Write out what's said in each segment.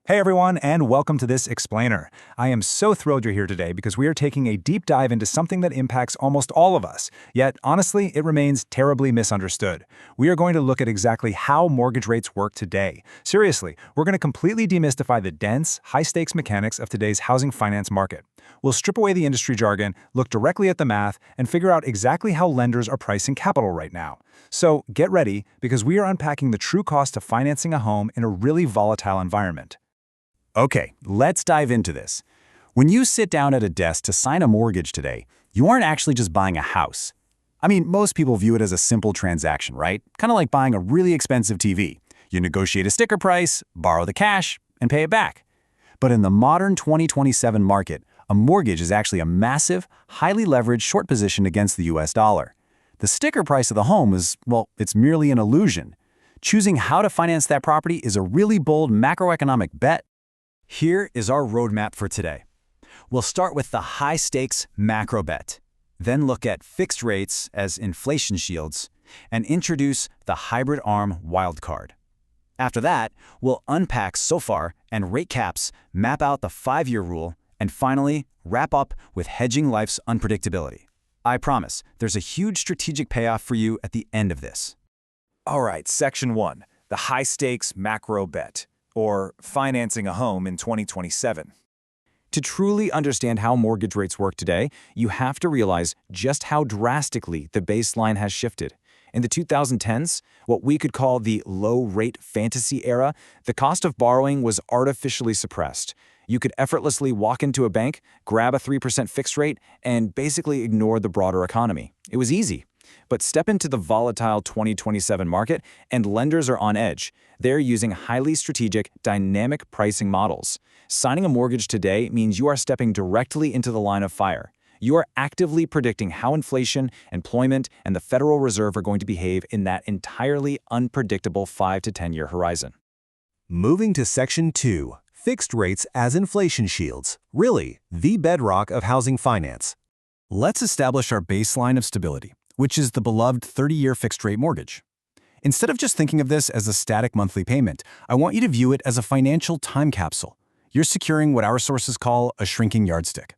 Hey everyone, and welcome to this explainer. I am so thrilled you're here today because we are taking a deep dive into something that impacts almost all of us, yet honestly, it remains terribly misunderstood. We are going to look at exactly how mortgage rates work today. Seriously, we're going to completely demystify the dense, high-stakes mechanics of today's housing finance market. We'll strip away the industry jargon, look directly at the math, and figure out exactly how lenders are pricing capital right now. So get ready, because we are unpacking the true cost of financing a home in a really volatile environment. Okay, let's dive into this. When you sit down at a desk to sign a mortgage today, you aren't actually just buying a house. I mean, most people view it as a simple transaction, right? Kind of like buying a really expensive TV. You negotiate a sticker price, borrow the cash, and pay it back. But in the modern 2027 market, a mortgage is actually a massive, highly leveraged short position against the US dollar. The sticker price of the home is, well, it's merely an illusion. Choosing how to finance that property is a really bold macroeconomic bet. Here is our roadmap for today. We'll start with the high-stakes macro bet, then look at fixed rates as inflation shields, and introduce the hybrid ARM wildcard. After that, we'll unpack SOFR and rate caps, map out the 5-year rule, and finally, wrap up with hedging life's unpredictability. I promise, there's a huge strategic payoff for you at the end of this. All right, Section 1, the high-stakes macro bet, or financing a home in 2027. To truly understand how mortgage rates work today, you have to realize just how drastically the baseline has shifted. In the 2010s, what we could call the low-rate fantasy era, the cost of borrowing was artificially suppressed. You could effortlessly walk into a bank, grab a 3% fixed rate, and basically ignore the broader economy. It was easy. But step into the volatile 2027 market, and lenders are on edge. They're using highly strategic, dynamic pricing models. Signing a mortgage today means you are stepping directly into the line of fire. You are actively predicting how inflation, employment, and the Federal Reserve are going to behave in that entirely unpredictable 5 to 10-year horizon. Moving to Section 2, fixed rates as inflation shields. Really, the bedrock of housing finance. Let's establish our baseline of stability, which is the beloved 30-year fixed-rate mortgage. Instead of just thinking of this as a static monthly payment, I want you to view it as a financial time capsule. You're securing what our sources call a shrinking yardstick.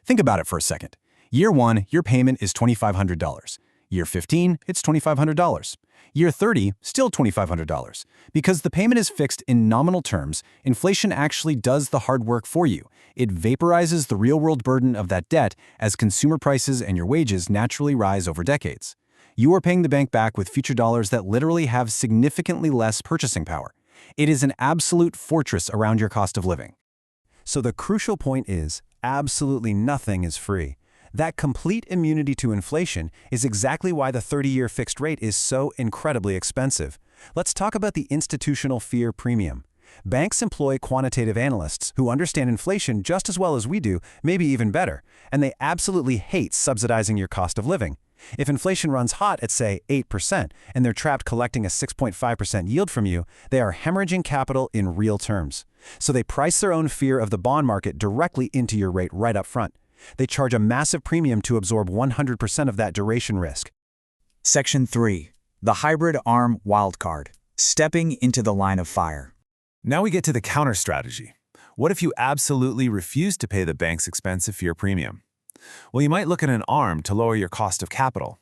Think about it for a second. Year 1, your payment is $2,500. Year 15, it's $2,500. Year 30, still $2,500. Because the payment is fixed in nominal terms, inflation actually does the hard work for you. It vaporizes the real-world burden of that debt as consumer prices and your wages naturally rise over decades. You are paying the bank back with future dollars that literally have significantly less purchasing power. It is an absolute fortress around your cost of living. So the crucial point is, absolutely nothing is free. That complete immunity to inflation is exactly why the 30-year fixed rate is so incredibly expensive. Let's talk about the institutional fear premium. Banks employ quantitative analysts who understand inflation just as well as we do, maybe even better, and they absolutely hate subsidizing your cost of living. If inflation runs hot at, say, 8%, and they're trapped collecting a 6.5% yield from you, they are hemorrhaging capital in real terms. So they price their own fear of the bond market directly into your rate right up front. They charge a massive premium to absorb 100% of that duration risk. Section 3. The hybrid ARM wildcard. Stepping into the line of fire. Now we get to the counter strategy. What if you absolutely refuse to pay the bank's expensive fear premium? Well, you might look at an ARM to lower your cost of capital.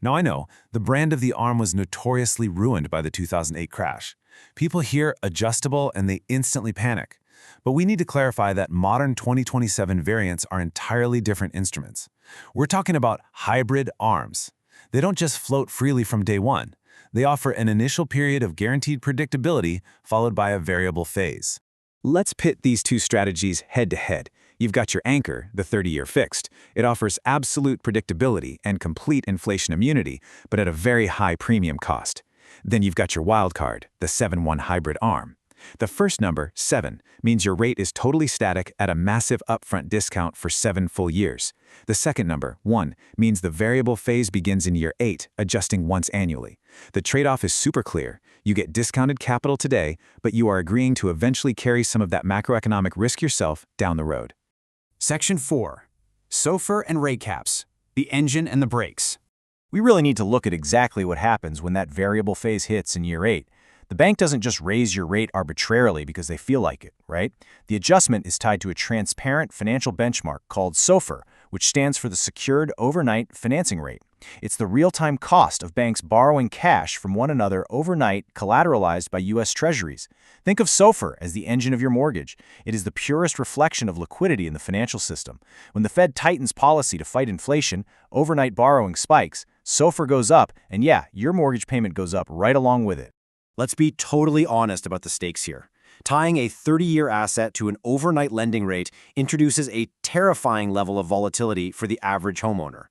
Now I know, the brand of the ARM was notoriously ruined by the 2008 crash. People hear adjustable and they instantly panic. But we need to clarify that modern 2027 variants are entirely different instruments. We're talking about hybrid ARMs. They don't just float freely from day one. They offer an initial period of guaranteed predictability followed by a variable phase. Let's pit these two strategies head-to-head. You've got your anchor, the 30-year fixed. It offers absolute predictability and complete inflation immunity, but at a very high premium cost. Then you've got your wildcard, the 7-1 hybrid ARM. The first number, 7, means your rate is totally static at a massive upfront discount for 7 full years. The second number, 1, means the variable phase begins in year 8, adjusting once annually. The trade-off is super clear. You get discounted capital today, but you are agreeing to eventually carry some of that macroeconomic risk yourself down the road. Section 4. SOFR and rate caps. The engine and the brakes. We really need to look at exactly what happens when that variable phase hits in year 8. The bank doesn't just raise your rate arbitrarily because they feel like it, right? The adjustment is tied to a transparent financial benchmark called SOFR, which stands for the Secured Overnight Financing Rate. It's the real-time cost of banks borrowing cash from one another overnight, collateralized by U.S. Treasuries. Think of SOFR as the engine of your mortgage. It is the purest reflection of liquidity in the financial system. When the Fed tightens policy to fight inflation, overnight borrowing spikes, SOFR goes up, and yeah, your mortgage payment goes up right along with it. Let's be totally honest about the stakes here. Tying a 30-year asset to an overnight lending rate introduces a terrifying level of volatility for the average homeowner.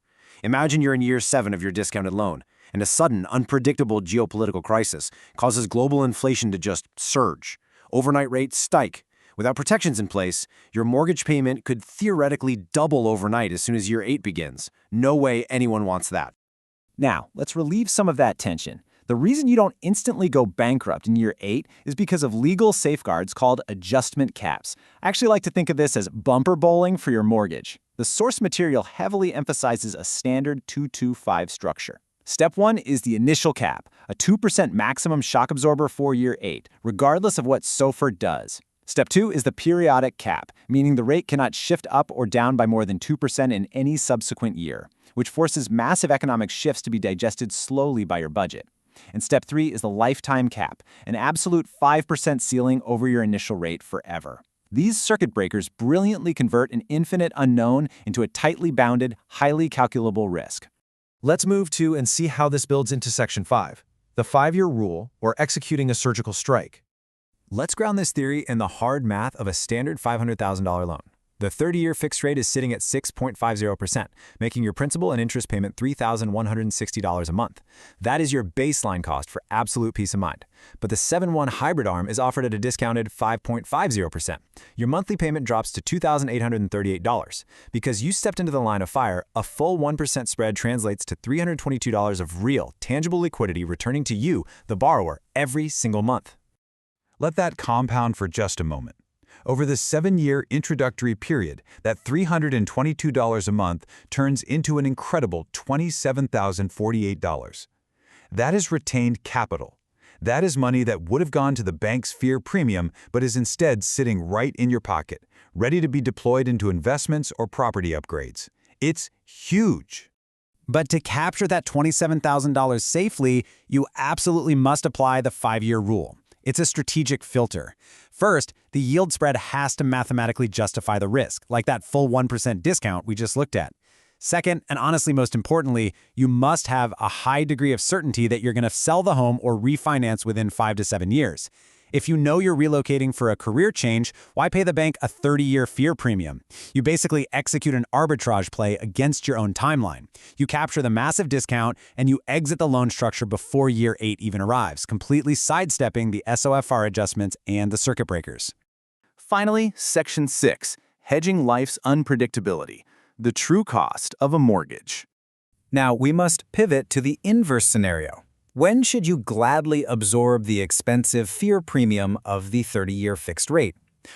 Imagine you're in year 7 of your discounted loan, and a sudden, unpredictable geopolitical crisis causes global inflation to just surge. Overnight rates spike. Without protections in place, your mortgage payment could theoretically double overnight as soon as year 8 begins. No way anyone wants that. Now, let's relieve some of that tension. The reason you don't instantly go bankrupt in year 8 is because of legal safeguards called adjustment caps. I actually like to think of this as bumper bowling for your mortgage. The source material heavily emphasizes a standard 2-2-5 structure. Step 1 is the initial cap, a 2% maximum shock absorber for year 8, regardless of what SOFR does. Step 2 is the periodic cap, meaning the rate cannot shift up or down by more than 2% in any subsequent year, which forces massive economic shifts to be digested slowly by your budget. And step 3 is the lifetime cap, an absolute 5% ceiling over your initial rate forever. These circuit breakers brilliantly convert an infinite unknown into a tightly bounded, highly calculable risk. Let's move to and see how this builds into Section 5, the 5-year rule, or executing a surgical strike. Let's ground this theory in the hard math of a standard $500,000 loan. The 30-year fixed rate is sitting at 6.50%, making your principal and interest payment $3,160 a month. That is your baseline cost for absolute peace of mind. But the 7/1 hybrid arm is offered at a discounted 5.50%. Your monthly payment drops to $2,838. Because you stepped into the line of fire, a full 1% spread translates to $322 of real, tangible liquidity returning to you, the borrower, every single month. Let that compound for just a moment. Over the 7-year introductory period, that $322 a month turns into an incredible $27,048. That is retained capital. That is money that would have gone to the bank's FIRE premium but is instead sitting right in your pocket, ready to be deployed into investments or property upgrades. It's huge. But to capture that $27,000 safely, you absolutely must apply the 5-year rule. It's a strategic filter. First, the yield spread has to mathematically justify the risk, like that full 1% discount we just looked at. Second, and honestly most importantly, you must have a high degree of certainty that you're going to sell the home or refinance within 5 to 7 years. If you know you're relocating for a career change, why pay the bank a 30-year FIRE premium? You basically execute an arbitrage play against your own timeline. You capture the massive discount and you exit the loan structure before year 8 even arrives, completely sidestepping the SOFR adjustments and the circuit breakers. Finally, Section 6, hedging life's unpredictability, the true cost of a mortgage. Now, we must pivot to the inverse scenario. When should you gladly absorb the expensive FIRE premium of the 30-year fixed rate?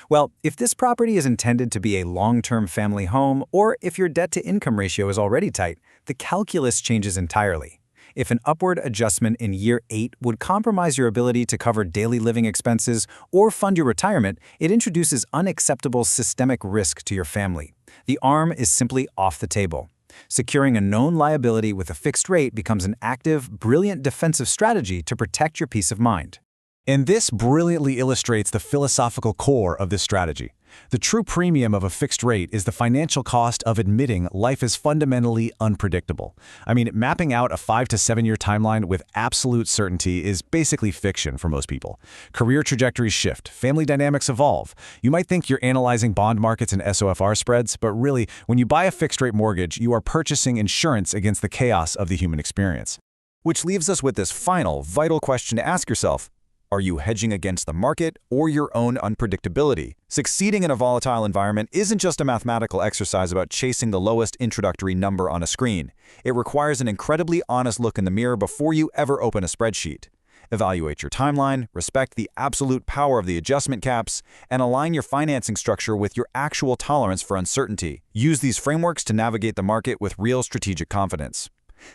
Well, if this property is intended to be a long-term family home, or if your debt-to-income ratio is already tight, the calculus changes entirely. If an upward adjustment in year 8 would compromise your ability to cover daily living expenses or fund your retirement, it introduces unacceptable systemic risk to your family. The arm is simply off the table. Securing a known liability with a fixed rate becomes an active, brilliant defensive strategy to protect your peace of mind. And this brilliantly illustrates the philosophical core of this strategy. The true premium of a fixed rate is the financial cost of admitting life is fundamentally unpredictable. I mean, mapping out a 5 to 7 year timeline with absolute certainty is basically fiction for most people. Career trajectories shift, family dynamics evolve. You might think you're analyzing bond markets and SOFR spreads, but really, when you buy a fixed rate mortgage, you are purchasing insurance against the chaos of the human experience. Which leaves us with this final, vital question to ask yourself. Are you hedging against the market or your own unpredictability? Succeeding in a volatile environment isn't just a mathematical exercise about chasing the lowest introductory number on a screen. It requires an incredibly honest look in the mirror before you ever open a spreadsheet. Evaluate your timeline, respect the absolute power of the adjustment caps, and align your financing structure with your actual tolerance for uncertainty. Use these frameworks to navigate the market with real strategic confidence.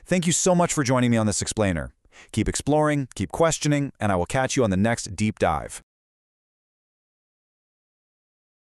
Thank you so much for joining me on this explainer. Keep exploring, keep questioning, and I will catch you on the next deep dive.